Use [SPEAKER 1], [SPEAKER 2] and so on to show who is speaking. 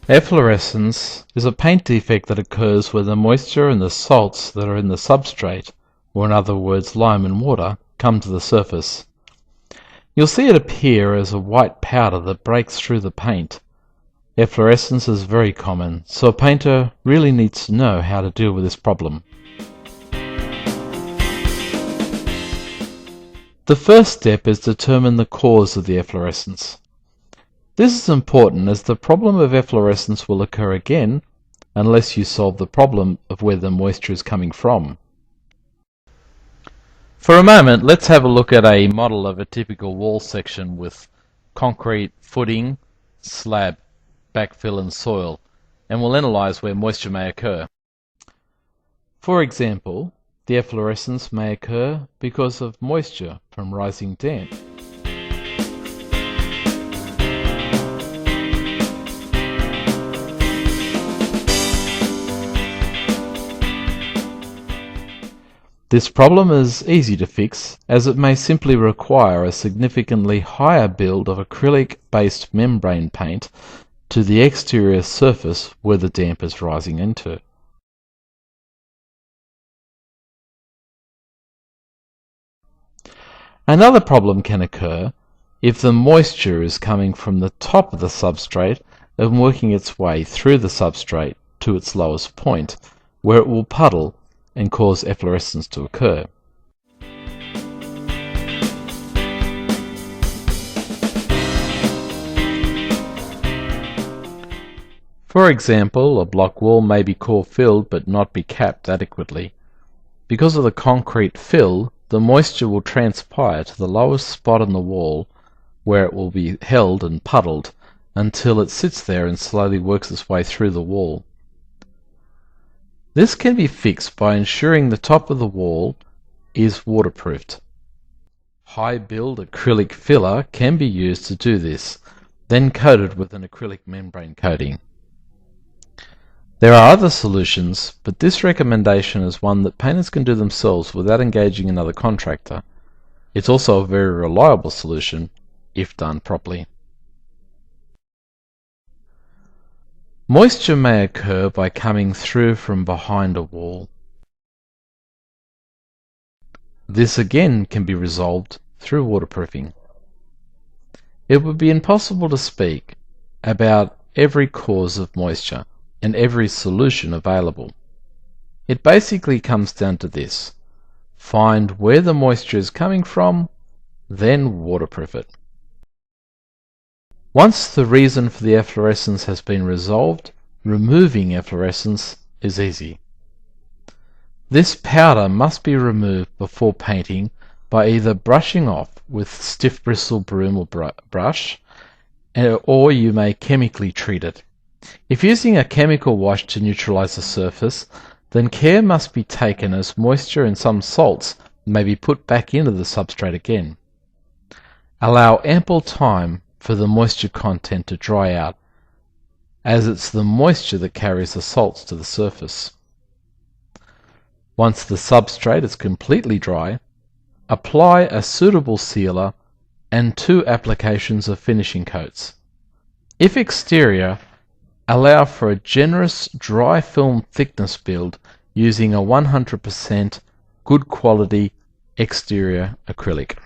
[SPEAKER 1] Efflorescence is a paint defect that occurs when the moisture and the salts that are in the substrate, or in other words lime and water, come to the surface. You'll see it appear as a white powder that breaks through the paint. Efflorescence is very common, so a painter really needs to know how to deal with this problem. The first step is to determine the cause of the efflorescence. This is important as the problem of efflorescence will occur again unless you solve the problem of where the moisture is coming from. For a moment, let's have a look at a model of a typical wall section with concrete footing, slab, backfill and soil, and we'll analyze where moisture may occur. For example, the efflorescence may occur because of moisture from rising damp. This problem is easy to fix, as it may simply require a significantly higher build of acrylic-based membrane paint to the exterior surface where the damp is rising into. Another problem can occur if the moisture is coming from the top of the substrate and working its way through the substrate to its lowest point, where it will puddle and cause efflorescence to occur. For example, a block wall may be core filled but not be capped adequately. Because of the concrete fill, the moisture will transpire to the lowest spot on the wall, where it will be held and puddled until it sits there and slowly works its way through the wall. This can be fixed by ensuring the top of the wall is waterproofed. High build acrylic filler can be used to do this, then coated with an acrylic membrane coating. There are other solutions, but this recommendation is one that painters can do themselves without engaging another contractor. It's also a very reliable solution if done properly. Moisture may occur by coming through from behind a wall. This again can be resolved through waterproofing. It would be impossible to speak about every cause of moisture and every solution available. It basically comes down to this: find where the moisture is coming from, then waterproof it. Once the reason for the efflorescence has been resolved, removing efflorescence is easy. This powder must be removed before painting by either brushing off with stiff bristle broom or brush, or you may chemically treat it. If using a chemical wash to neutralize the surface, then care must be taken as moisture and some salts may be put back into the substrate again. Allow ample time for the moisture content to dry out, as it's the moisture that carries the salts to the surface. Once the substrate is completely dry, apply a suitable sealer and 2 applications of finishing coats. If exterior, allow for a generous dry film thickness build using a 100% good quality exterior acrylic.